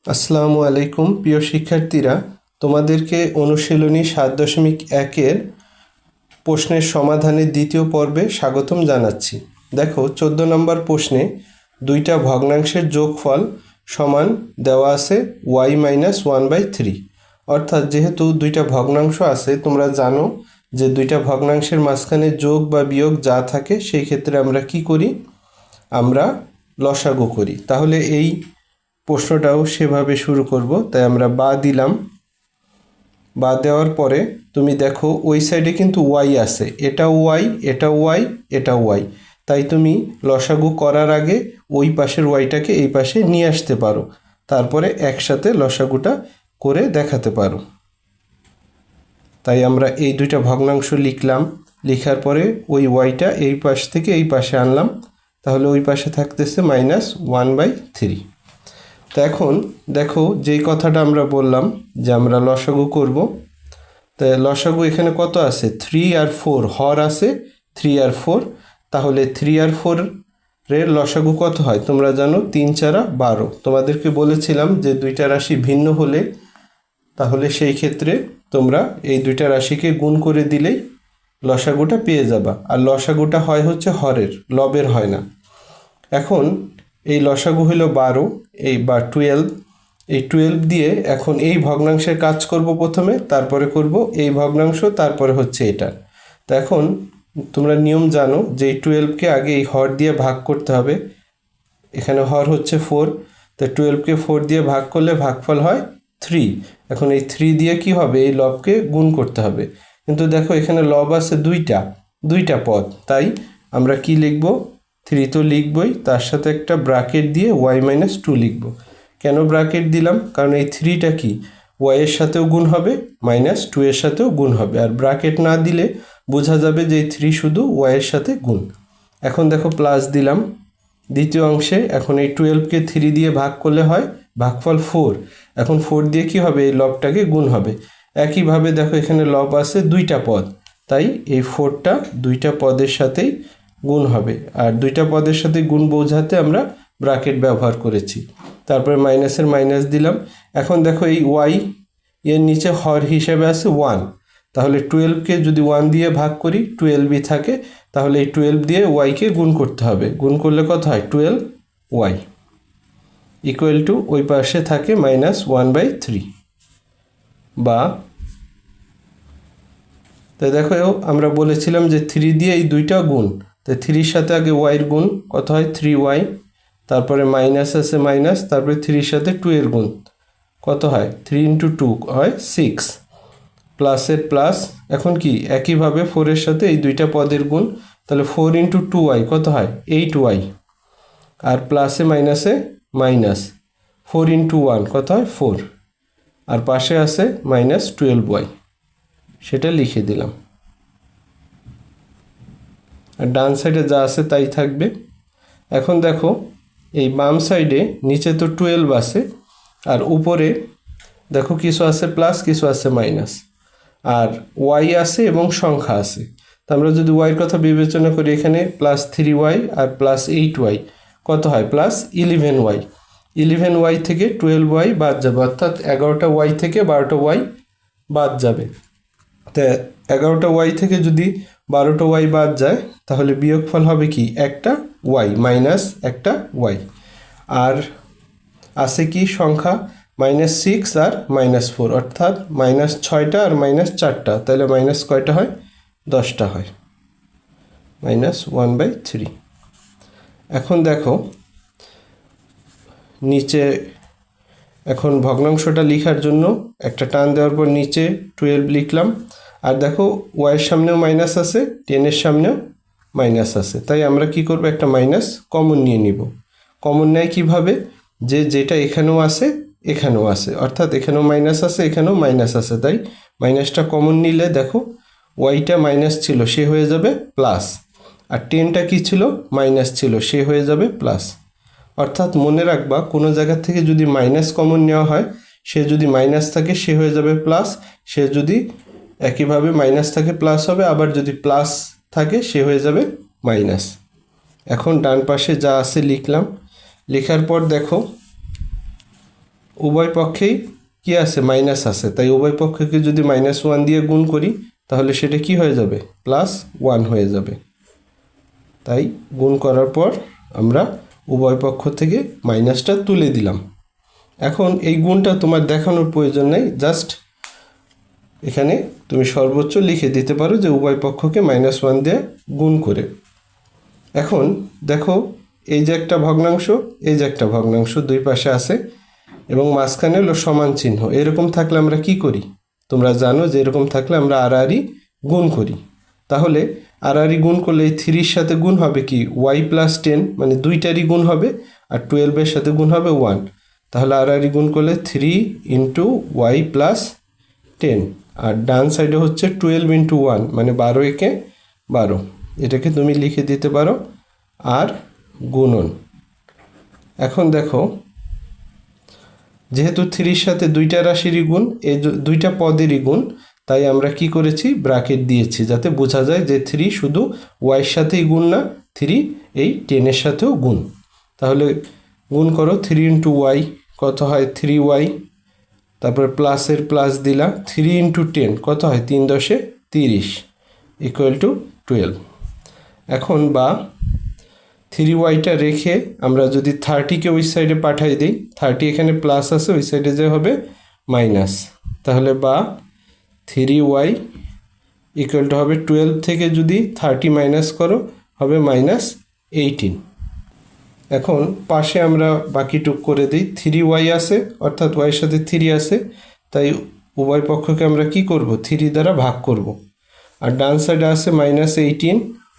আসসালামু আলাইকুম প্রিয় শিক্ষার্থীরা, তোমাদেরকে অনুশীলনী 7.1-এর প্রশ্নের সমাধানের দ্বিতীয় পর্বে স্বাগতম জানাচ্ছি। দেখো 14 নম্বর প্রশ্নে দুইটা ভগ্নাংশের যোগফল সমান দেওয়া আছে y-1/3। অর্থাৎ যেহেতু দুইটা ভগ্নাংশ আছে, তোমরা জানো যে দুইটা ভগ্নাংশের মাঝখানে যোগ বা বিয়োগ যা থাকে সেই ক্ষেত্রে আমরা কি করি, আমরা লসাগু করি। তাহলে এই প্রশ্নটাও সেভাবে শুরু করব। তাই আমরা বা দিলাম। বা দেওয়ার পরে তুমি দেখো ওই সাইডে কিন্তু ওয়াই আছে, এটাও ওয়াই, এটাও ওয়াই, এটাও ওয়াই। তাই তুমি লসাগু করার আগে ওই পাশের ওয়াইটাকে এই পাশে নিয়ে আসতে পারো, তারপরে একসাথে লসাগুটা করে দেখাতে পারো। তাই আমরা এই দুইটা ভগ্নাংশ লিখলাম, লেখার পরে ওই ওয়াইটা এই পাশ থেকে এই পাশে আনলাম, তাহলে ওই পাশে থাকতেছে -1/3। তো এখন দেখো যেই কথাটা আমরা বললাম যে আমরা লসাগু করব, তো লসাগু এখানে কত আছে, 3 আর 4, হর আছে 3 আর 4। তাহলে 3 আর 4 এর লসাগু কত হয় তোমরা জানো, 3 4 12। তোমাদেরকে বলেছিলাম যে দুইটা রাশি ভিন্ন হলে তাহলে সেই ক্ষেত্রে তোমরা এই দুইটা রাশিকে গুণ করে দিলেই লসাগুটা পেয়ে যাবা। আর লসাগুটা হয় হচ্ছে হরের, লবের হয় না। এখন এই লসাগু হলো 12, এই বা 12। এই 12 দিয়ে এখন এই ভগ্নাংশের কাজ করব প্রথমে, তারপরে করব এই ভগ্নাংশ, তারপরে হচ্ছে এটা। তো এখন তোমরা নিয়ম জানো যে এই 12কে আগে এই হর দিয়ে ভাগ করতে হবে। এখানে হর হচ্ছে 4, তো 12কে 4 দিয়ে ভাগ করলে ভাগফল হয় 3। এখন এই 3 দিয়ে কি হবে, এই লবকে গুণ করতে হবে। কিন্তু দেখো এখানে লব আছে দুইটা পদ, তাই আমরা কি লিখব, 3 তো লিখবই, তার সাথে একটা ব্র্যাকেট দিয়ে y-2 লিখব। কেন ব্র্যাকেট দিলাম, কারণ এই 3টা কি y এর সাথেও গুণ হবে, -2 এর সাথেও গুণ হবে। আর ব্র্যাকেট না দিলে বোঝা যাবে যে এই 3 শুধু y এর সাথে গুণ। এখন দেখো প্লাস দিলাম দ্বিতীয় অংশে। এখন এই 12কে 3 দিয়ে ভাগ করলে হয় ভাগফল 4। এখন 4 দিয়ে কি হবে, এই লবটাকে গুণ হবে। একইভাবে দেখো এখানে লব আছে দুইটা পদ, তাই এই 4টা দুইটা পদের সাথেই গুণ হবে। আর দুইটা পদের সাথে গুণ বোঝাতে আমরা ব্র্যাকেট ব্যবহার করেছি। তারপরে মাইনাসের মাইনাস দিলাম। এখন দেখো এই ওয়াই এর নিচে হর হিসেবে আছে 1, তাহলে 12কে যদি 1 দিয়ে ভাগ করি 12ই থাকে, তাহলে এই 12 দিয়ে ওয়াইকে গুণ করতে হবে। গুণ করলে কত হয়, 12y ইকুয়াল টু ওই পাশে থাকে -1/3। বা তাই দেখো আমরা বলেছিলাম যে 3 দিয়ে এই দুইটা গুণ, তাই 3-র সাথে আগে ওয়াইয়ের গুণ কত হয়, 3y। তারপরে মাইনাস আছে মাইনাস, তারপরে 3-র সাথে 2 এর গুণ কত হয়, 3 × 2 হয় 6, প্লাসের প্লাস। এখন কি একইভাবে 4-এর সাথে এই দুইটা পদের গুণ, তাহলে 4 × 2y কত হয়, 8y। আর প্লাসে মাইনাসে মাইনাস, 4 × 1 কত হয় 4। আর পাশে আছে -12y, সেটা লিখে দিলাম। আর ডান সাইডে যা আছে তাই থাকবে। এখন দেখো এই বাম সাইডে নিচে তো 12 আছে, আর উপরে দেখো কিছু আছে প্লাস, কিছু আছে মাইনাস, আর ওয়াই আছে এবং সংখ্যা আছে। তো আমরা যদি ওয়াইয়ের কথা বিবেচনা করি, এখানে +3y আর +8y কত হয়, +11y। 11y থেকে 12y বাদ যাবে, অর্থাৎ 11টা ওয়াই থেকে 12টা ওয়াই বাদ যাবে। তো 11টা ওয়াই থেকে যদি 12টা ওয়াই বাদ যায়, তাহলে বিয়োগফল হবে কি, একটা ওয়াই মাইনাস একটা ওয়াই। আর আছে কি সংখ্যা, -6 আর -4, অর্থাৎ -6টা আর -4টা, তাহলে মাইনাস কয়টা হয়, 10টা হয়, -1/3। এখন দেখো নিচে, এখন ভগ্নাংশটা লেখার জন্য একটা টান দেওয়ার পর নিচে 12 লিখলাম। আর দেখো ওয়াইয়ের সামনেও মাইনাস আছে, 10-এর সামনেও মাইনাস আছে, তাই আমরা কি করব, একটা মাইনাস কমন নিয়ে নিব। কমন নেয় কিভাবে, যে যেটা এখানেও আছে এখানেও আছে, অর্থাৎ এখানেও মাইনাস আছে এখানেও মাইনাস আছে, তাই মাইনাসটা কমন নিলে দেখো ওয়াইটা মাইনাস ছিল সে হয়ে যাবে প্লাস, আর 10টা কি ছিল, মাইনাস ছিল সে হয়ে যাবে প্লাস। অর্থাৎ মনে রাখবা, কোনো জায়গা থেকে যদি মাইনাস কমন নেওয়া হয়, সে যদি মাইনাস থাকে সে হয়ে যাবে প্লাস, সে যদি একইভাবে মাইনাস থাকে প্লাস হবে, আবার যদি প্লাস থাকে সে হয়ে যাবে মাইনাস। এখন ডান পাশে যা আছে লিখলাম। লেখার পর দেখো উভয় পক্ষেই কি আছে, মাইনাস আছে, তাই উভয় পক্ষকে যদি -1 দিয়ে গুণ করি তাহলে সেটা কি হয়ে যাবে, +1 হয়ে যাবে। তাই গুণ করার পর আমরা উভয় পক্ষ থেকে মাইনাসটা তুলে দিলাম। এখন এই গুণটা তোমার দেখানোর প্রয়োজন নেই, জাস্ট এখানে তুমি সর্বোচ্চ লিখে দিতে পারো যে উভয় পক্ষকে -1 দিয়ে গুণ করে। এখন দেখো এই যে একটা ভগ্নাংশ, এই যে একটা ভগ্নাংশ দুই পাশে আছে এবং মাঝখানে হলো সমান চিহ্ন। এরকম থাকলে আমরা কি করি, তোমরা জানো যে এরকম থাকলে আমরা আড়াআড়ি গুণ করি। তাহলে আড়াআড়ি গুণ করলে এই 3-র সাথে গুণ হবে কি y+10, মানে দুইটারই গুণ হবে, আর 12-এর সাথে গুণ হবে 1। তাহলে আড়াআড়ি গুণ করলে 3 × y+10, আর ডান সাইডে হচ্ছে 12 × 1, মানে 12 একে 12। এটাকে তুমি লিখে দিতে পারো আর গুণন। এখন দেখো যেহেতু 3-র সাথে দুইটা রাশিরই গুণ, এই দুইটা পদেরই গুণ, তাই আমরা কি করেছি, ব্র্যাকেট দিয়েছি যাতে বোঝা যায় যে 3 শুধু ওয়াইয়ের সাথেই গুণ না, 3 এই 10-এর সাথেও গুণ। তাহলে গুণ করো 3 × y কত হয় 3y, তারপর প্লাসের প্লাস দিলা, 3 × 10 কত হয় 3 × 10 = 30 = 12। এখন বা 3y-টা রেখে আমরা যদি 30-কে ওই সাইডে পাঠাই দিই, 30 এখানে প্লাস আছে, ওই সাইডে যে হবে মাইনাস, তাহলে বা 3y = হবে 12 থেকে যদি 30 মাইনাস করো হবে -18। এখন পাশে আমরা বাকিটুক করে দিই, 3y আছে অর্থাৎ y-এর সাথে 3 আছে, তাই উভয় পক্ষকে আমরা কি করব, 3 দ্বারা ভাগ করব। আর ডান সাইডে আছে -18,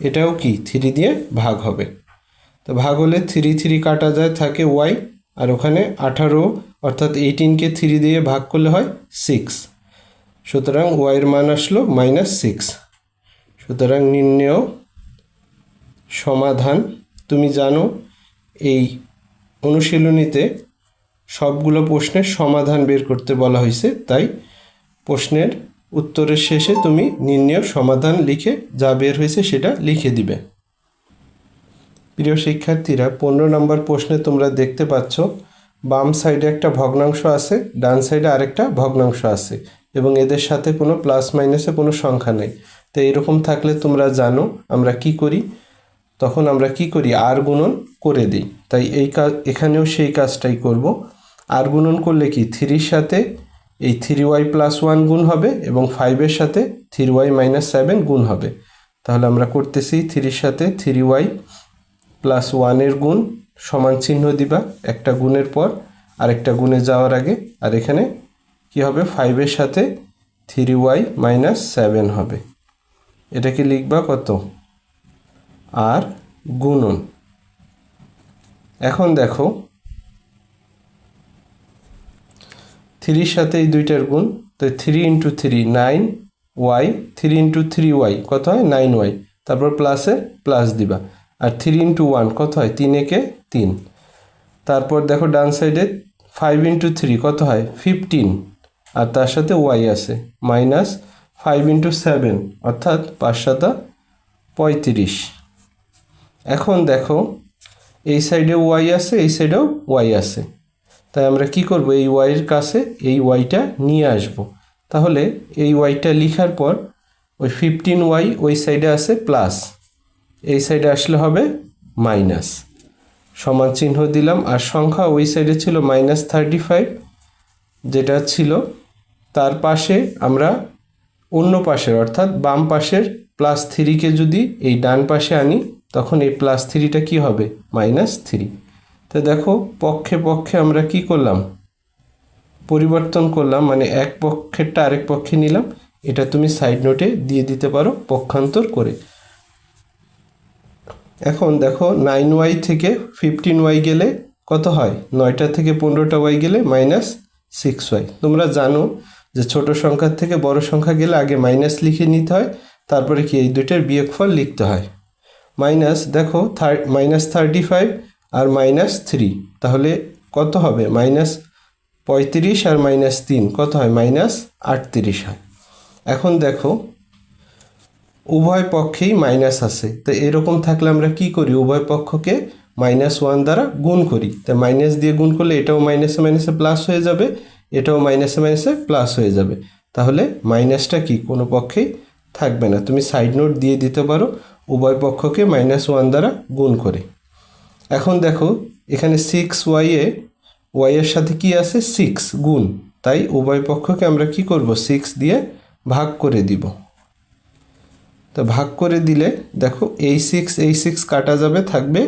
এটাও কি 3 দিয়ে ভাগ হবে। তো ভাগ হলে 3 3 কাটা যায়, থাকে y, আর ওখানে 18 অর্থাৎ 18-কে 3 দিয়ে ভাগ করলে হয় 6, সুতরাং y-এর মান আসলো -6। সুতরাং নির্ণেয় সমাধান। তুমি জানো এই অনুশীলনীতে সবগুলো প্রশ্নের সমাধান বের করতে বলা হয়েছে, তাই প্রশ্নের উত্তরের শেষে তুমি নির্ণেয় সমাধান লিখে যা বের হয়েছে সেটা লিখে দিবে। প্রিয় শিক্ষার্থীরা, 15 নম্বর প্রশ্নে তোমরা দেখতে পাচ্ছ বাম সাইডে একটা ভগ্নাংশ আছে, ডান সাইডে আরেকটা ভগ্নাংশ আছে এবং এদের সাথে কোনো প্লাস মাইনাসে কোনো সংখ্যা নেই। তো এরকম থাকলে তোমরা জানো আমরা কি করি, তখন আমরা কি করি, আর গুণন করে দিই। তাই এই কাজ এখানেও সেই কাজটাই করব। আর গুণন করলে কি 3-র সাথে এই 3y+1 গুণ হবে এবং 5-এর সাথে 3y - 7 গুণ হবে। তাহলে আমরা করতেছি 3-র সাথে 3y+1 এর গুণ, সমান চিহ্ন দিবা একটা গুণের পর আরেকটা গুণে যাওয়ার আগে, আর এখানে কি হবে 5-এর সাথে 3y - 7 হবে। এটাকে লিখবা কত, আর গুণন। এখন দেখো 3-র সাথে এই দুইটার গুণ, তো 3 × 3 9y, 3 × 3y কত হয় 9y, তারপর প্লাসের প্লাস দিবা, আর 3 × 1 কত হয় 3 একে 3। তারপর দেখো ডান সাইডে 5 × 3 কত হয় 15, আর তার সাথে y আছে, -5 × 7 অর্থাৎ 5 × 7 = 35। এখন দেখো এই সাইডে y আছে, এই সাইডেও y আছে, তাই আমরা কি করব, এই y-এর কাছে এই y-টা নিয়ে আসব। তাহলে এই y-টা লেখার পর ওই 15y ওই সাইডে আছে প্লাস, এই সাইডে আসলে হবে মাইনাস, সমান চিহ্ন দিলাম। আর সংখ্যা ওই সাইডে ছিল -35 যেটা ছিল, তার পাশে আমরা অন্য পাশের অর্থাৎ বাম পাশের +3-কে যদি এই ডান পাশে আনি তখন এই +3টা কি হবে -3। তো দেখো পক্ষে পক্ষে আমরা কি করলাম, পরিবর্তন করলাম, মানে এক পক্ষেরটা আরেক পক্ষে নিলাম। এটা তুমি সাইড নোটে দিয়ে দিতে পারো পক্ষান্তর করে। এখন দেখো 9y থেকে 15y গেলে কত হয়, 9টা থেকে 15টা y গেলে -6y। তোমরা জানো যে ছোট সংখ্যার থেকে বড় সংখ্যা গেলে আগে মাইনাস লিখে নিতে হয়, তারপরে কি এই দুইটার বিয়োগফল লিখতে হয়। মাইনাস দেখো -35 আর -3, তাহলে কত হবে -35 আর -3 কত হয় -38 হয়। এখন দেখো উভয় পক্ষেই মাইনাস আছে, তো এরকম থাকলে আমরা কি করি, উভয় পক্ষকে -1 দ্বারা গুণ করি। তাই মাইনাস দিয়ে গুণ করলে এটাও মাইনাসে মাইনাসে প্লাস হয়ে যাবে, এটাও মাইনাসে মাইনাসে প্লাস হয়ে যাবে। তাহলে মাইনাসটা কি কোনো পক্ষেই থাকবে না। তুমি সাইড নোট দিয়ে দিতে পারো উভয় পক্ষকে -1 দ্বারা গুণ করে। এখন দেখো এখানে 6y এর সাথে কি আছে 6 গুণ, তাই উভয় পক্ষকে আমরা কি করব 6 দিয়ে ভাগ করে দিব। তো ভাগ করে দিলে দেখো এই 6 কাটা যাবে, থাকবে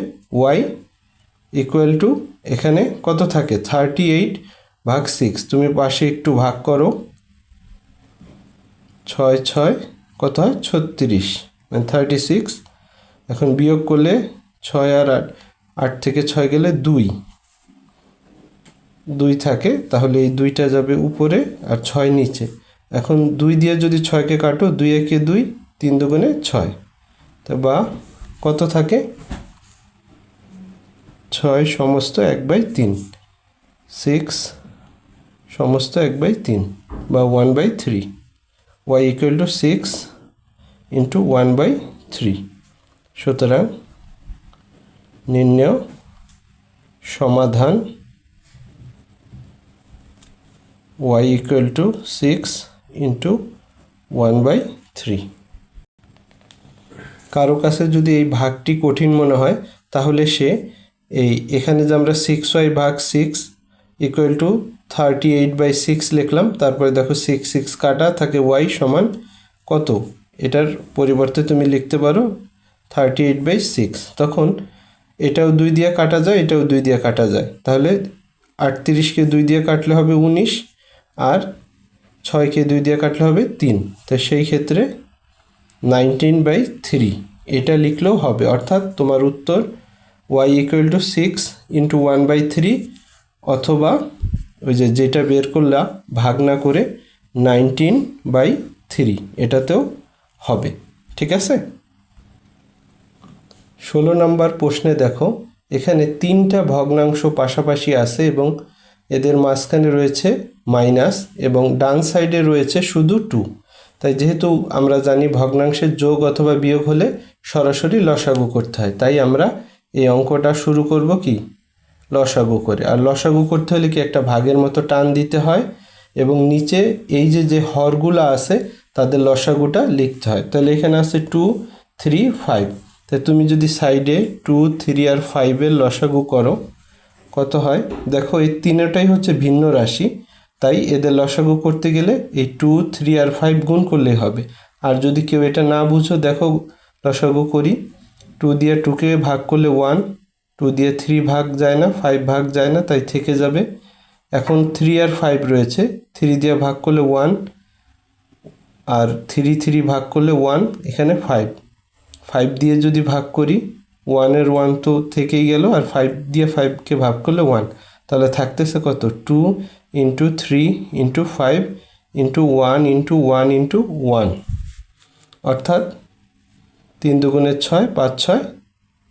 y ইকুয়াল টু এখানে কত থাকে 38/6। তুমি পাশে একটু ভাগ করো, 6 6 কত হয় 36 মানে 36। এখন বিয়োগ করলে 6 আর 8 থেকে 6 গেলে 2 থাকে, তাহলে এই 2টা যাবে উপরে আর 6 নিচে। এখন 2 দিয়ে যদি 6কে কাটো, 2 একে 2, 3 দুগুণে 6, তা বা কত থাকে 6 সমস্ত 1/3, 6 সমস্ত 1/3 বা 1/3। y equal to 6 into 1/3। সুতরাং নির্ণয় সমাধান y ইকুয়াল টু 6 ইন্টু 1/3। কারো কাছে যদি এই ভাগটি কঠিন মনে হয় তাহলে সে এখানে যে আমরা 6y/6 ইকুয়াল টু 38/6 লিখলাম, তারপরে দেখো 6 কাটা থাকে y সমান কত, এটার পরিবর্তে তুমি লিখতে পারো 38/6। তখন এটাও 2 দিয়ে কাটা যায়, এটাও 2 দিয়ে কাটা যায়, তাহলে 38কে 2 দিয়ে কাটলে হবে 19 আর 6কে 2 দিয়ে কাটলে হবে 3। তো সেই ক্ষেত্রে 19/3 এটা লিখলেও হবে। অর্থাৎ তোমার উত্তর y ইকুয়াল টু 6 ইন্টু 1/3 অথবা ওই যেটা বের করলা ভাগ না করে 19/3 এটাতেও হবে। ঠিক আছে। 16 নম্বর প্রশ্নে দেখো এখানে 3টা ভগ্নাংশ পাশাপাশি আছে এবং এদের মাঝখানে রয়েছে মাইনাস এবং ডান সাইডে রয়েছে শুধু 2। তাই যেহেতু আমরা জানি ভগ্নাংশের যোগ অথবা বিয়োগ হলে সরাসরি লসাগু করতে হয়, তাই আমরা এই অঙ্কটা শুরু করব কি লসাগু করে। আর লসাগু করতে হলে কি একটা ভাগের মতো টান দিতে হয় এবং নিচে এই যে হরগুলো আছে তাদের লসাগুটা লিখতে হয়। তাহলে এখানে আছে 2 3 5। তাই তুমি যদি সাইডে 2 3 আর 5 এর লসাগু করো কত হয় দেখো, এই তিনটাই হচ্ছে ভিন্ন রাশি, তাই এদের লসাগু করতে গেলে এই 2 3 আর 5 গুণ করলেই হবে। আর যদি কেউ এটা না বুঝো দেখো লসাগু করি, 2 দিয়ে 2কে ভাগ করলে 1, 2 দিয়ে 3 ভাগ যায় না, 5 ভাগ যায় না, তাই থেকে যাবে। এখন 3 আর 5 রয়েছে, 3 দিয়ে ভাগ করলে 1 আর 3 ভাগ করলে 1, এখানে 5 দিয়ে যদি ভাগ করি 1 এর 1 তো থেকেই গেল, আর 5 দিয়ে 5কে ভাগ করলে 1, তাহলে থাকতেছে কত 2 into 3 into 5 into 1 into 1 into 1, অর্থাৎ 3 দুগুণে 6, 5 6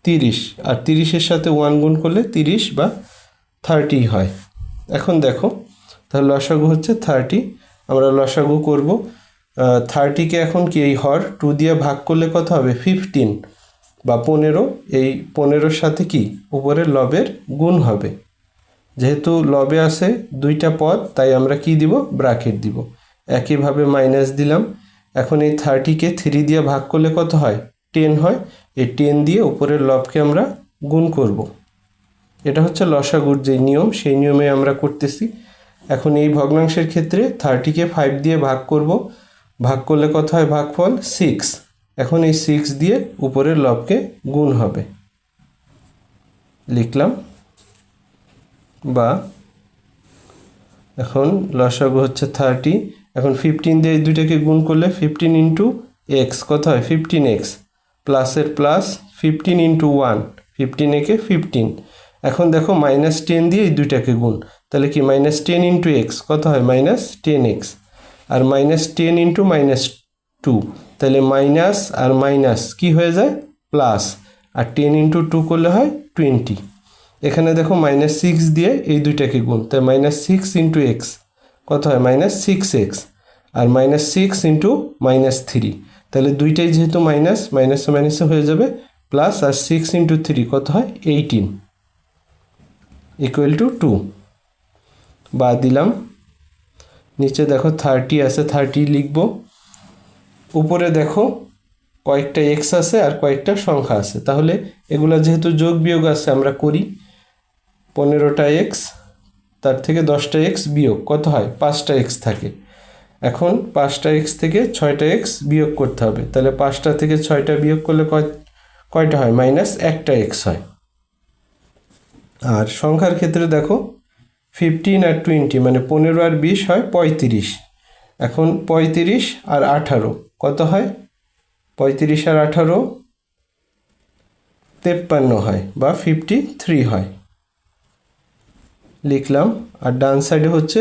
30, আর 30-এর সাথে 1 গুণ করলে 30 বা 30 হয়। এখন দেখো তাহলে লসাগু হচ্ছে 30, আমরা লসাগু করব। 30কে এখন কি এই হর 2 দিয়ে ভাগ করলে কত হবে 15 বা 15, এই 15-র সাথে কি উপরের লবের গুণ হবে। যেহেতু লবে আছে 2টা পদ তাই আমরা কি দিব ব্র্যাকেট দিব। একইভাবে মাইনাস দিলাম। এখন এই 30কে 3 দিয়ে ভাগ করলে কত হয় 10 হয়, এই 10 দিয়ে উপরের লবকে আমরা গুণ করব। এটা হচ্ছে লসাগুর যে নিয়ম, সেই নিয়মে আমরা করতেছি। এখন এই ভগ্নাংশের ক্ষেত্রে 30কে 5 দিয়ে ভাগ করব, ভাগ করলে কত হয় ভাগফল 6। এখন এই 6 দিয়ে উপরের লবকে গুণ হবে, লিখলাম। বা এখন লসাগু হচ্ছে 30, এখন 15 দিয়ে এই দুইটাকে গুণ করলে 15 ইন্টু এক্স কত হয় 15x, প্লাসের প্লাস 15 ইন্টু 1, 15 একে 15। এখন দেখো -10 দিয়ে এই দুইটাকে গুণ, তাহলে কি -10 ইন্টু এক্স কত হয় -10x, আর -10 ইন্টু -2, তাহলে মাইনাস আর মাইনাস কি হয়ে যায় প্লাস, আর 10 ইন্টু 2 করলে হয় 20। এখানে দেখো -6 দিয়ে এই দুইটাকে গুণ, তাই -6 ইন্টু এক্স কত হয় -6x, আর -6 ইন্টু -3, তাহলে দুইটাই যেহেতু মাইনাস মাইনাসে মাইনাসে হয়ে যাবে প্লাস আর 6 ইন্টু 3 কত হয় 18 ইকুয়াল টু 2 বা দিলাম। নিচে দেখো 30 আছে, 30 লিখব। উপরে দেখো কয়েকটা এক্স আছে আর কয়েকটা সংখ্যা আছে, তাহলে এগুলা যেহেতু যোগ বিয়োগ আছে আমরা করি। 15টা এক্স, তার থেকে 10টা এক্স বিয়োগ কত হয় 5টা এক্স থাকে। এখন 5টা এক্স থেকে 6টা এক্স বিয়োগ করতে হবে, তাহলে 5টা থেকে 6টা বিয়োগ করলে কয়টা হয় মাইনাস 1টা এক্স হয়। আর সংখ্যার ক্ষেত্রে দেখো 15 আর 20 মানে 15 আর 20 হয় 35। এখন 35 আর 18 কত হয় 35 আর 18 53 হয় বা 53 হয়, লিখলাম। আর ডান সাইডে হচ্ছে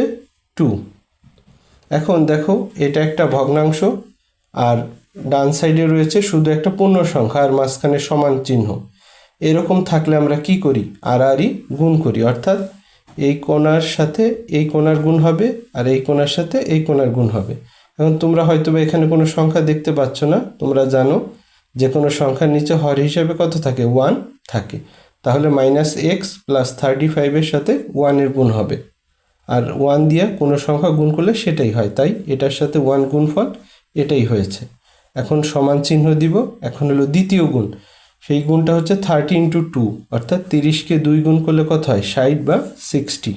2। এখন দেখো এটা একটা ভগ্নাংশ আর ডান সাইডে রয়েছে শুধু একটা পূর্ণ সংখ্যা আর মাঝখানে সমান চিহ্ন। এরকম থাকলে আমরা কি করি আড়াআড়ি গুণ করি, অর্থাৎ এই কোণার সাথে এই কোণার গুণ হবে আর এই কোণার সাথে এই কোণার গুণ হবে। এখন তোমরা হয়তো এখানে কোনো সংখ্যা দেখতে পাচ্ছ না, তোমরা জানো যে কোনো সংখ্যার নিচে হর হিসেবে কত থাকে 1 থাকে, তাহলে মাইনাস এক্স প্লাস 35-এর সাথে 1-এর গুণ হবে। আর 1 দিয়ে কোনো সংখ্যা গুণ করলে সেটাই হয়, তাই এটার সাথে 1 গুণফল এটাই হয়েছে। এখন সমান চিহ্ন দিব। এখন হলো দ্বিতীয় গুণ, সেই গুণটা হচ্ছে 30 ইন্টু 2, অর্থাৎ 30কে 2 গুণ করলে কত হয় 60 বা 60।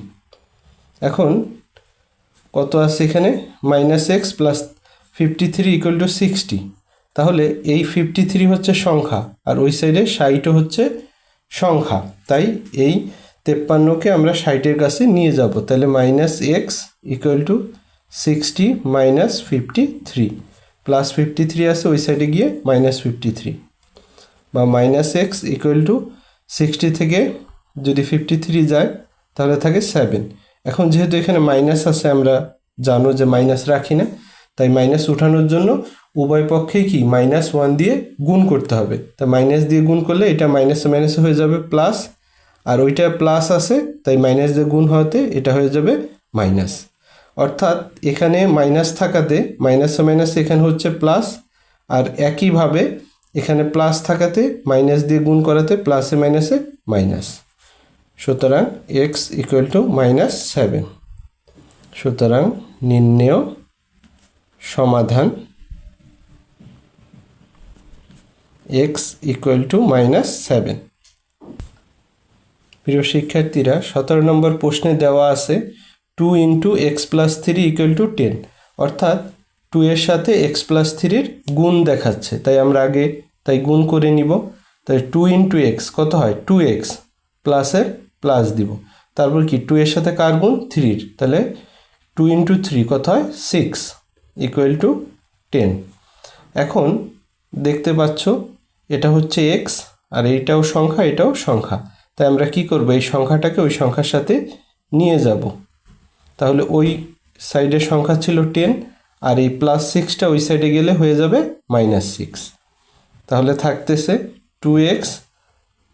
এখন কত আছে এখানে minus x plus 53 equal to 60, তাহলে এই 53 হচ্ছে সংখ্যা আর ওই সাইডে 60 হচ্ছে সংখ্যা, তাই এই 53কে আমরা 60-এর কাছে নিয়ে যাব। তাহলে minus x equal to 60 minus 53 plus 53 আছে ওই সাইডে গিয়ে মাইনাস 53, বা মাইনাস এক্স ইকুয়াল টু 60 থেকে যদি 53 যায় তাহলে থাকে 7। এখন যেহেতু এখানে মাইনাস আছে আমরা জানো যে মাইনাস রাখি না, তাই মাইনাস উঠানোর জন্য উভয় পক্ষেই কি -1 দিয়ে গুণ করতে হবে। তাই মাইনাস দিয়ে গুণ করলে এটা মাইনাসে মাইনাসে হয়ে যাবে প্লাস, আর ওইটা প্লাস আছে তাই মাইনাস দিয়ে গুণ হতে এটা হয়ে যাবে মাইনাস। অর্থাৎ এখানে মাইনাস থাকাতে মাইনাসে মাইনাসে এখানে হচ্ছে প্লাস, আর একইভাবে এখানে প্লাস থাকাতে মাইনাস দিয়ে গুণ করাতে প্লাসে মাইনাসে মাইনাস। সুতরাং এক্স ইকুয়াল টু -7। সুতরাং নির্ণেয় সমাধান এক্স ইকুয়াল টু -7। প্রিয় শিক্ষার্থীরা 17 নম্বর প্রশ্নে দেওয়া আছে 2 into x plus 3 equal to 10, অর্থাৎ 2 এর সাথে এক্স প্লাস 3-র গুণ দেখাচ্ছে, তাই আমরা আগে গুণ করে নিব। তাই 2 ইন্টু এক্স কত হয় 2x প্লাসের প্লাস দিব, তারপর কি 2 এর সাথে কার গুণ 3-র, তাহলে 2 ইন্টু 3 কত হয় 6 ইকুয়াল টু 10। এখন দেখতে পাচ্ছ এটা হচ্ছে এক্স আর এইটাও সংখ্যা এটাও সংখ্যা, তাই আমরা কি করব এই সংখ্যাটাকে ওই সংখ্যার সাথে নিয়ে যাব। তাহলে ওই সাইডের সংখ্যা ছিল 10 আর এই প্লাস 6টা ওই সাইডে গেলে হয়ে যাবে -6। তাহলে থাকতেছে 2x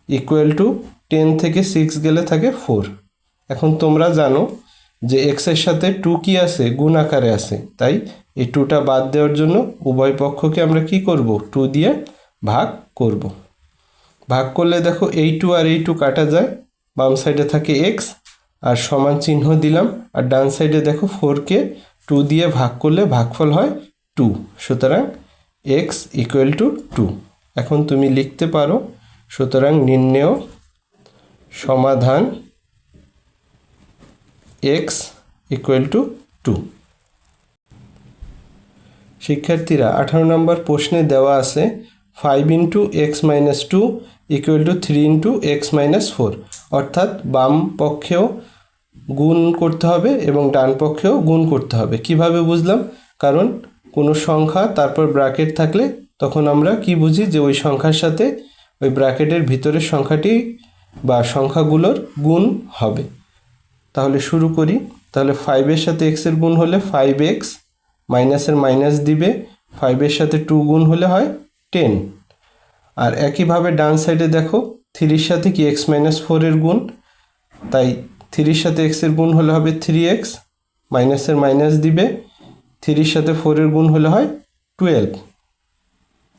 ইকুয়াল টু 10 থেকে 6 গেলে থাকে 4। এখন তোমরা জানো যে এক্সের সাথে 2 কি আছে গুণ আকারে আছে, তাই এই 2টা বাদ দেওয়ার জন্য উভয় পক্ষকে আমরা কি করব 2 দিয়ে ভাগ করব। ভাগ করলে দেখো এই 2 আর এই 2 কাটা যায়, বাম সাইডে থাকে এক্স আর সমান চিহ্ন দিলাম, আর ডান সাইডে দেখো 4কে 2 দিয়ে ভাগ করলে ভাগফল হয় 2। সুতরাং এক্স ইকুয়াল টু 2। এখন তুমি লিখতে পারো সুতরাং নির্ণেয় সমাধান এক্স ইকুয়াল টু 2। শিক্ষার্থীরা 18 নম্বর প্রশ্নে দেওয়া আছে 5 into x minus 2 equal to 3 into x minus 4, অর্থাৎ বাম পক্ষেও গুণ করতে হবে এবং ডান পক্ষেও গুণ করতে হবে। কিভাবে বুঝলাম, কারণ কোনো সংখ্যা তারপর ব্র্যাকেট থাকলে তখন আমরা কি বুঝি যে ওই সংখ্যার সাথে ওই ব্র্যাকেটের ভিতরের সংখ্যাটি বা সংখ্যাগুলোর গুণ হবে। তাহলে শুরু করি। তাহলে 5-এর সাথে এক্সের গুণ হলে 5x, মাইনাসের মাইনাস দিবে, 5-এর সাথে 2 গুণ হলে হয় 10। আর একইভাবে ডান সাইডে দেখো 3-এর সাথে কি x মাইনাস 4-এর গুণ, তাই 3-এর সাথে এক্সের গুণ হলে হবে 3x, মাইনাসের মাইনাস দিবে, 3-এর সাথে 4-এর গুণ হলে হয় 12।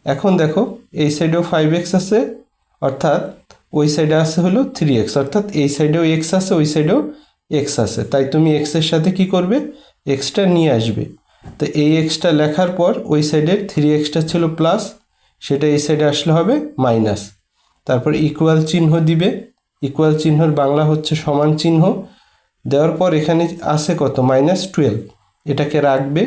এখন দেখো এই সাইডেও 5x আছে, অর্থাৎ ওই সাইডে আছে হলো 3x, অর্থাৎ এই সাইডেও x আছে, ওই সাইডেও x আছে, তাই তুমি x এর সাথে কি করবে, xটা নিয়ে আসবে। তো এই xটা লেখার পর ওই সাইডের 3xটা ছিল প্লাস, সেটা এই সাইডে আসলে হবে মাইনাস। তারপর ইকুয়াল চিহ্ন দিবে, ইকুয়াল চিহ্নর বাংলা হচ্ছে সমান চিহ্ন। দেওয়ার পর এখানে আছে কত, -12, এটাকে রাখবে।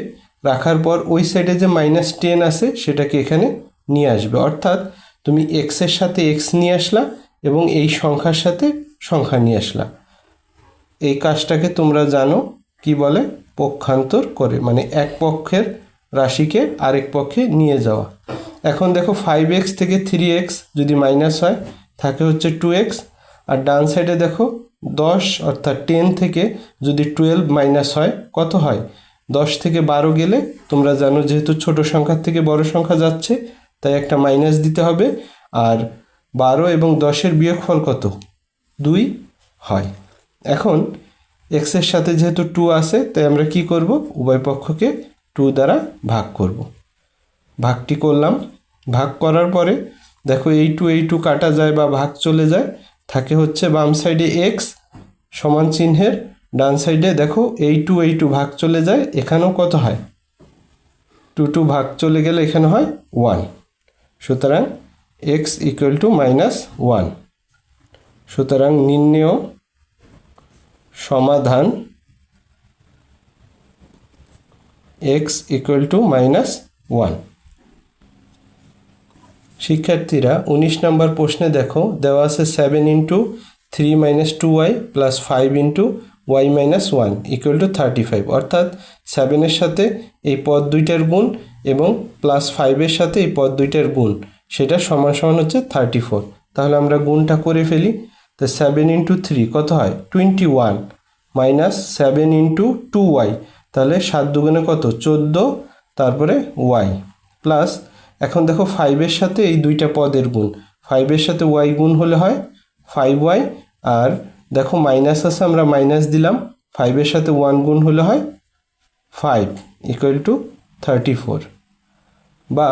রাখার পর ওই সাইডে যে -10 আছে সেটাকে এখানে নিয়ে আসবে, অর্থাৎ তুমি x এর সাথে x নিয়ে আসলা এবং এই সংখ্যার সাথে সংখ্যা নিয়ে আসলা। এই কাজটাকে তোমরা জানো কি বলে, পক্ষান্তর করে, মানে এক পক্ষের রাশিকে আরেক পক্ষে নিয়ে যাওয়া। এখন দেখো 5x থেকে 3x যদি মাইনাস হয় থাকে হচ্ছে 2x, আর ডান সাইডে দেখো 10 অর্থাৎ 10 থেকে যদি 12 মাইনাস হয় কত হয়, 10 থেকে 12 গেলে তোমরা জানো যেহেতু ছোট সংখ্যার থেকে বড় সংখ্যা যাচ্ছে তাই একটা মাইনাস দিতে হবে, আর 12 এবং 10-এর বিয়োগফল কত, 2 হয়। এখন x এর সাথে যেহেতু 2 আছে তাই আমরা কি করব, উভয় পক্ষকে 2 দ্বারা ভাগ করব। ভাগটি করলাম, ভাগ করার পরে দেখো এই 2 কাটা যায় বা ভাগ চলে যায়, থাকে হচ্ছে বাম সাইডে x সমান চিহ্নের, ডান সাইডে দেখো এই 2 ভাগ চলে যায়, এখানেও কত হয়, 2 ভাগ চলে গেলে এখানে হয় 1, সুতরাং x = -1। সুতরাং নির্ণেয় সমাধান x = -1। শিক্ষার্থীরা 19 নম্বর প্রশ্নে দেখো দেওয়া আছে 7 × 3 - 2y + 5 × y - 1 = 35, অর্থাৎ 7-এর সাথে এই পদ দুইটার গুণ এবং +5-এর সাথে এই পদ দুইটার গুণ, সেটা সমান সমান হচ্ছে 34। তাহলে আমরা গুণটা করে ফেলি। তো 7 × 3 কত হয়, 21 - 7 × 2y, তাহলে 7 দুগুণে কত, 14, তারপরে y প্লাস, এখন দেখো 5-এর সাথে এই দুইটা পদের গুণ, 5-এর সাথে y গুণ হলে হয় 5y, আর দেখো মাইনাস আছে আমরা মাইনাস দিলাম, 5-এর সাথে 1 গুণ হলে হয় 5 = 34। বা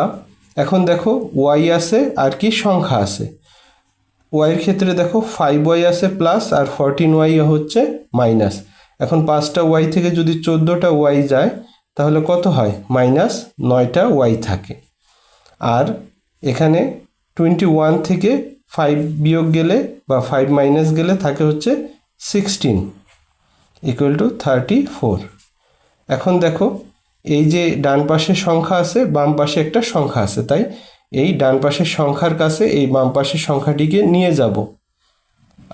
এখন দেখো y আছে আর কি সংখ্যা আছে, y এর ক্ষেত্রে দেখো 5y আছে প্লাস আর 14y হচ্ছে মাইনাস। এখন 5টা y থেকে যদি 14টা y যায় তাহলে কত হয়, -9টা y থাকে। আর এখানে 21 থেকে 5 বিয়োগ গেলে বা 5 মাইনাস গেলে থাকে হচ্ছে 16 = 34। এখন দেখো এই যে ডান পাশে সংখ্যা আছে, বাম পাশে একটা সংখ্যা আছে, তাই এই ডান পাশের সংখ্যার কাছে এই বাম পাশের সংখ্যাটিকে নিয়ে যাব,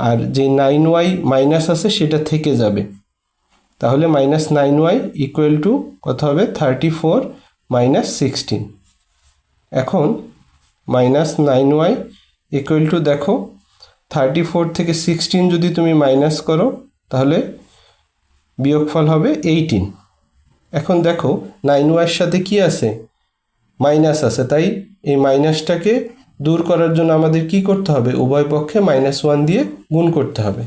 আর যে 9y মাইনাস আছে সেটা থেকে যাবে। তাহলে -9y = কত হবে, 34 - 16। এখন -9y = দেখো 34 থেকে 16 যদি তুমি মাইনাস করো তাহলে বিয়োগফল হবে 18। এখন দেখো 9y এর সাথে কি আছে, মাইনাস আছে, তাই এই মাইনাসটাকে দূর করার জন্য আমাদের কি করতে হবে, উভয় পক্ষে -1 দিয়ে গুণ করতে হবে।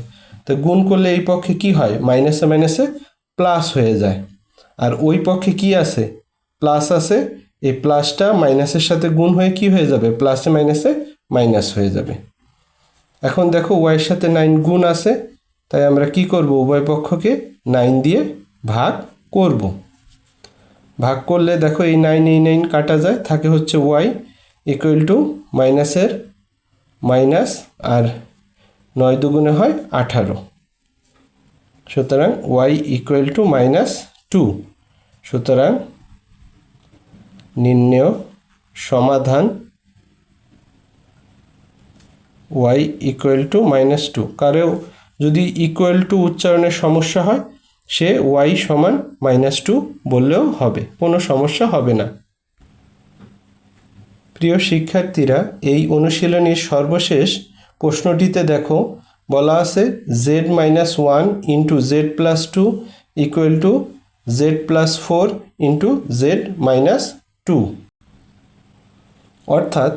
তো গুণ করলে এই পক্ষে কি হয়, মাইনাসে মাইনাসে প্লাস হয়ে যায়, আর ওই পক্ষে কি আছে, প্লাস আছে, এই প্লাসটা মাইনাসের সাথে গুণ হয়ে কি হয়ে যাবে, প্লাসে মাইনাসে মাইনাস হয়ে যাবে। এখন দেখো ওয়াইয়ের সাথে 9 গুণ আছে, তাই আমরা কি করব, উভয় পক্ষকে 9 দিয়ে ভাগ করব। ভাগ করলে দেখো এই 9 কাটা যায়, থাকে হচ্ছে y = মাইনাসের মাইনাস, আর 9 দুগুণে হয় 18, সুতরাং y = -2। সুতরাং নির্ণেয় সমাধান y = -2। কারো যদি = উচ্চারণের সমস্যা হয় সে y সমান -2 বললেও হবে, কোনো সমস্যা হবে না। প্রিয় শিক্ষার্থীরা, এই অনুশীলনীর সর্বশেষ প্রশ্নটিতে দেখো বলা আছে z - 1 × z + 2 = z + 4 × z - 2, অর্থাৎ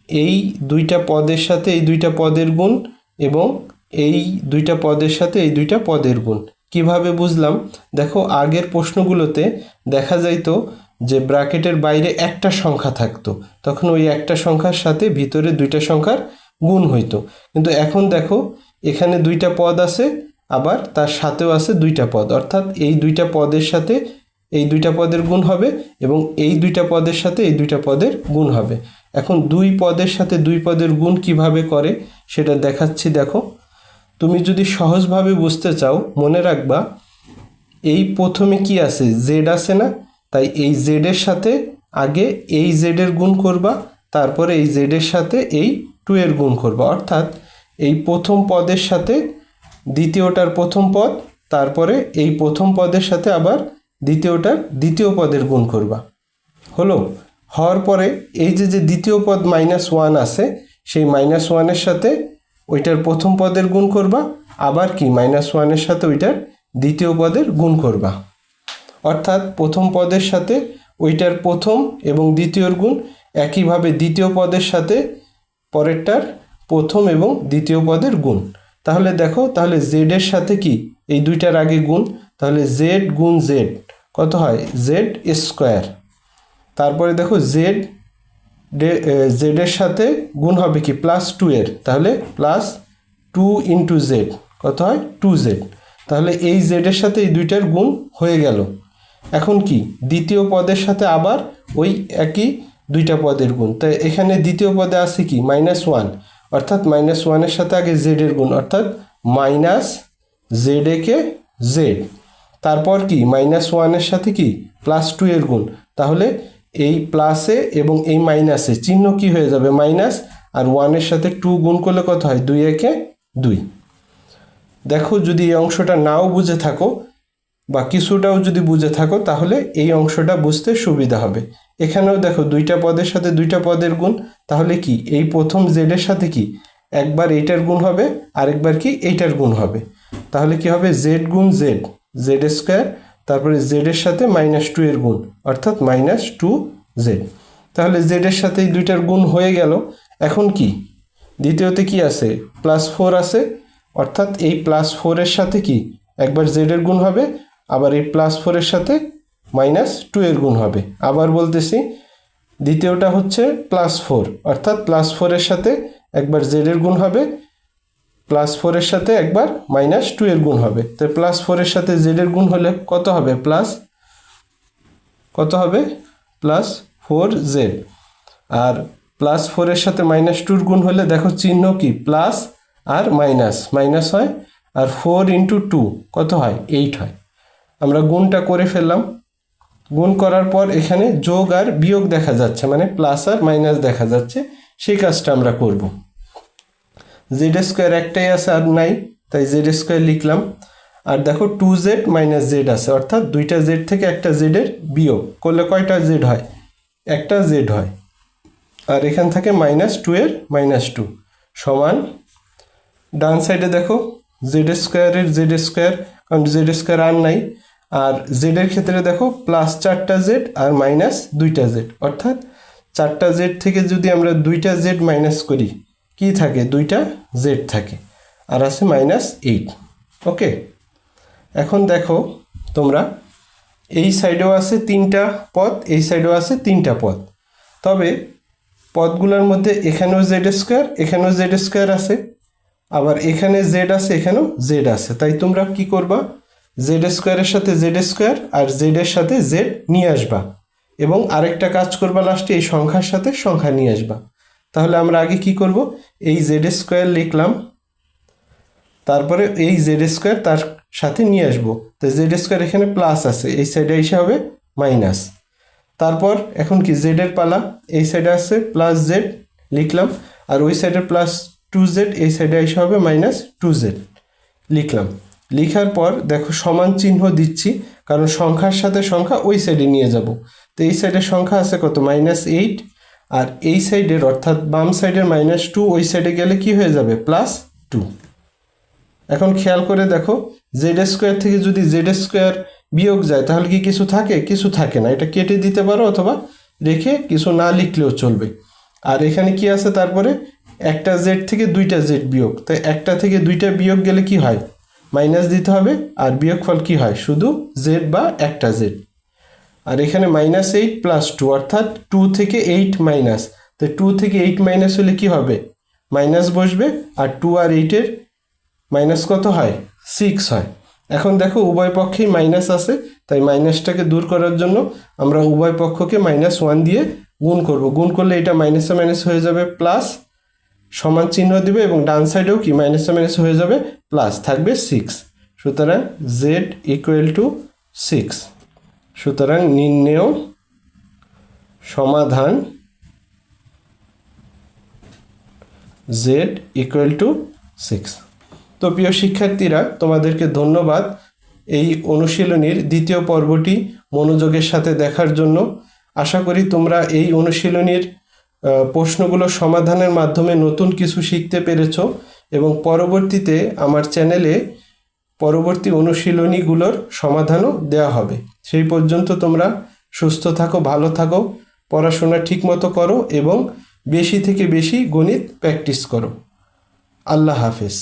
এই দুইটা পদের সাথে এই দুইটা পদের গুণ এবং এই দুইটা পদের সাথে এই দুইটা পদের গুণ। কিভাবে বুঝলাম, দেখো আগের প্রশ্নগুলোতে দেখা যাইতো যে ব্র্যাকেটের বাইরে একটা সংখ্যা থাকতো, তখন ওই একটা সংখ্যার সাথে ভিতরে দুইটা সংখ্যার গুণ হইতো, কিন্তু এখন দেখো এখানে দুইটা পদ আছে, আবার তার সাথেও আছে দুইটা পদ, অর্থাৎ এই দুইটা পদের সাথে এই দুইটা পদের গুণ হবে এবং এই দুইটা পদের সাথে এই দুইটা পদের গুণ হবে। এখন দুই পদের সাথে দুই পদের গুণ কিভাবে করে সেটা দেখাচ্ছি। দেখো, তুমি যদি সহজভাবে বুঝতে চাও মনে রাখবা, এই প্রথমে কি আছে, জেড আছে না, তাই এই জেডের সাথে আগে এই জেডের গুণ করবা, তারপরে এই জেডের সাথে এই 2 এর গুণ করবা, অর্থাৎ এই প্রথম পদের সাথে দ্বিতীয়টার প্রথম পদ, তারপরে এই প্রথম পদের সাথে আবার দ্বিতীয়টার দ্বিতীয় পদের গুণ করবা। হলো, হওয়ার পরে এই যে দ্বিতীয় পদ -1 আছে, সেই -1-এর সাথে ওইটার প্রথম পদের গুণ করবা, আবার কি -1-এর সাথে ওইটার দ্বিতীয় পদের গুণ করবা, অর্থাৎ প্রথম পদের সাথে ওইটার প্রথম এবং দ্বিতীয়র গুণ, একইভাবে দ্বিতীয় পদের সাথে পরেরটার প্রথম এবং দ্বিতীয় পদের গুণ। তাহলে দেখো, তাহলে জেডের সাথে কি এই দুইটার আগে গুণ, তাহলে জেড গুণ জেড কত হয়, জেড স্কোয়ার। তারপরে দেখো জেডের সাথে গুণ হবে কি +2 এর, তাহলে +2 × জেড কত হয় 2z। তাহলে এই জেডের সাথে এই দুইটার গুণ হয়ে গেল। এখন কি দ্বিতীয় পদের সাথে আবার ওই একই দুইটা পদের গুণ, তাই এখানে দ্বিতীয় পদে আছে কি -1, অর্থাৎ -1-এর সাথে আগে জেডের গুণ, অর্থাৎ -z জেড। তারপর কি -1-এর সাথে কি +2 এর গুণ, তাহলে এই প্লাসে এবং এই মাইনাসে চিহ্ন কি হয়ে যাবে মাইনাস, আর 1-এর সাথে 2 গুণ করলে কত হয় 2 একে 2। দেখো, যদি এই অংশটা নাও বুঝে থাকো বা কিছুটাও যদি বুঝে থাকো তাহলে এই অংশটা বুঝতে সুবিধা হবে। এখানেও দেখো দুইটা পদের সাথে দুইটা পদের গুণ, তাহলে কি এই প্রথম জেডের সাথে কি একবার এইটার গুণ হবে, আরেকবার কি এইটার গুণ হবে, তাহলে কি হবে জেড গুণ জেড, জেড স্কোয়ার, তারপরে জেডের সাথে -2 এর গুণ, অর্থাৎ -2z। তাহলে জেডের সাথে এই দুইটার গুণ হয়ে গেল। এখন কি দ্বিতীয়তে কি আছে +4 আছে, অর্থাৎ এই +4 এর সাথে কি একবার জেডের গুণ হবে, আবার এই +4 এর সাথে -2 এর গুণ হবে। আবার বলতেছি, দ্বিতীয়টা হচ্ছে +4, অর্থাৎ +4 এর সাথে একবার জেডের গুণ হবে, +4 এর সাথে একবার -2 এর গুণ হবে। তো +4 এর সাথে জেডের গুণ হলে কত হবে +4z, আর +4 এর সাথে -2 এর গুণ হলে দেখো চিহ্ন কি প্লাস আর মাইনাস, মাইনাস হয়, আর 4 × 2 কত হয় 8 হয়। আমরা গুণটা করে ফেললাম। গুণ করার পর এখানে যোগ আর বিয়োগ দেখা যাচ্ছে, মানে প্লাস আর মাইনাস দেখা যাচ্ছে, সেই কাজটা আমরা করব। জেড স্কোয়ার একটাই আছে আর নাই, তাই জেড স্কোয়ার লিখলাম। আর দেখো 2z - z আছে, অর্থাৎ দুইটা জেড থেকে একটা জেডের বিয়োগ করলে কয়টা জেড হয়, একটা জেড হয়। আর এখান থেকে -2 এর -2 সমান, ডান সাইডে দেখো জেড স্কোয়ারের জেড স্কোয়ার, কারণ জেড স্কোয়ার আর নাই, আর জেডের ক্ষেত্রে দেখো +4টা জেড আর -2টা জেড, অর্থাৎ 4টা জেড থেকে যদি আমরা 2টা জেড মাইনাস করি কি থাকে, 2টা জেড থাকে, আর আছে -8। ওকে, এখন দেখো তোমরা এই সাইডেও আছে 3টা পদ, এই সাইডেও আছে 3টা পদ, তবে পদগুলোর মধ্যে এখানেও জেড স্কোয়ার, এখানেও জেড স্কোয়ার আছে, আবার এখানে জেড আছে, এখানেও জেড আছে, তাই তোমরা কি করবা, জেড স্কোয়ারের সাথে জেড স্কোয়ার আর জেডের সাথে জেড নিয়ে আসবা, এবং আরেকটা কাজ করবা লাস্টে এই সংখ্যার সাথে সংখ্যা নিয়ে আসবা। তাহলে আমরা আগে কি করব, এই জেড স্কোয়ার লিখলাম, তারপরে এই জেড স্কোয়ার তার সাথে নিয়ে আসবো, তো জেড স্কোয়ার এখানে প্লাস আছে, এই সাইডে এসে হবে মাইনাস। তারপর এখন কি জেডের পালা, এই সাইডে আছে +z লিখলাম, আর ওই সাইডে +2z, এই সাইডে এসে হবে -2z লিখলাম। লিখার পর দেখো সমান চিহ্ন দিচ্ছি, কারণ সংখ্যার সাথে সংখ্যা ওই সাইডে নিয়ে যাব। তো এই সাইডের সংখ্যা আছে কত -8, আর এই সাইডের অর্থাৎ বাম সাইডের -2 ওই সাইডে গেলে কি হয়ে যাবে +2। এখন খেয়াল করে দেখো, জেড স্কোয়ার থেকে যদি জেড স্কোয়ার বিয়োগ যায় তাহলে কি কিছু থাকে, কিছু থাকে না, এটা কেটে দিতে পারো অথবা রেখে কিছু না লিখলেও চলবে। আর এখানে কি আছে, তারপরে একটা জেড থেকে 2টা জেড বিয়োগ, তাই একটা থেকে 2টা বিয়োগ গেলে কি হয় মাইনাস দিতে হবে, আর বিয়োগফল কি হয় শুধু জেড বা একটা জেড। আর এখানে -8 + 2, অর্থাৎ 2 থেকে 8 মাইনাস, তো 2 থেকে 8 মাইনাস হলে কি হবে মাইনাস বসবে, আর 2 আর 8-এর মাইনাস কত হয়? 6 হয়। এখন দেখো উভয় পক্ষেই মাইনাস আছে, তাই মাইনাসটাকে দূর করার জন্য আমরা উভয় পক্ষকে -1 দিয়ে গুণ করব। গুণ করলে এটা মাইনাসে মাইনাস হয়ে যাবে প্লাস, সমান চিহ্ন দিবে, এবং ডান সাইডেও কি মাইনাসে মাইনাস হয়ে যাবে প্লাস, থাকবে 6। সুতরাং z = 6। সুতরাং নির্ণেয় সমাধান z = 6। তো প্রিয় শিক্ষার্থীরা, তোমাদেরকে ধন্যবাদ এই অনুশীলনীর দ্বিতীয় পর্বটি মনোযোগের সাথে দেখার জন্য। আশা করি তোমরা এই অনুশীলনীর প্রশ্নগুলো সমাধানের মাধ্যমে নতুন কিছু শিখতে পেরেছো, এবং পরবর্তীতে আমার চ্যানেলে পরবর্তী অনুশীলনীগুলোর সমাধানও দেওয়া হবে। সেই পর্যন্ত তোমরা সুস্থ থাকো, ভালো থাকো, পড়াশোনা ঠিকমতো করো এবং বেশি থেকে বেশি গণিত প্র্যাকটিস করো। আল্লাহ হাফেজ।